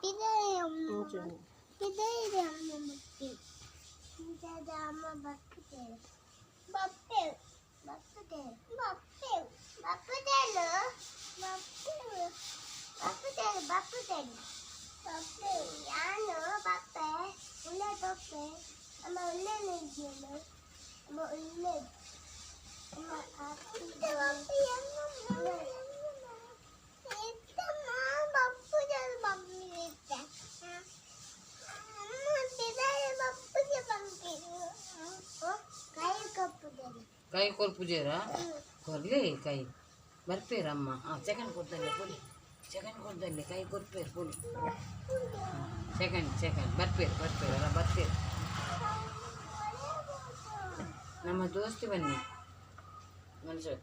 ಇದೆ ಅಮ್ಮ ಮುಟ್ಟಿ ಇದೆ ಅಮ್ಮ ಬರ್ತದೆ ಬಪ್ಪೆ ಬರ್ತದೆ ಬಪ್ಪೆ ಬಪ್ಪದೆಲ್ಲ ಬಪ್ಪೆ ಬಪ್ಪದೆ ಬಪ್ಪದೆ ಬಪ್ಪೆ ಯಾನು ಬಪ್ಪೆ ಉಳ್ಳೆ ಬಪ್ಪೆ ಅಮ್ಮ ಉಳ್ಳೆ ಇದೆಯಲ್ಲ ಅಮ್ಮ ಉಳ್ಳೆ ಅಮ್ಮ ಬಪ್ಪೆ ಕಾಯಿ ಕೊರ್ಪುಜೇರ ಕೊರ್ಲಿ ಕಾಯಿ ಬರ್ಪೇರಮ್ಮ ಸೆಕೆಂಡ್ ಕೊಡ್ತಲ್ಲೇ ಪುಲಿ ಸೆಕೆಂಡ್ ಕೊಡ್ತಲ್ಲೇ ಕಾಯಿ ಕೊರ್ಪೇರು ಪುಲಿ ಸೆಕೆಂಡ್ ಬರ್ಪೇರಲ್ಲ ಬರ್ಪೇರು ನಮ್ಮ ದೋಸ್ತಿ ಬನ್ನಿ ಮನುಷ್ಯ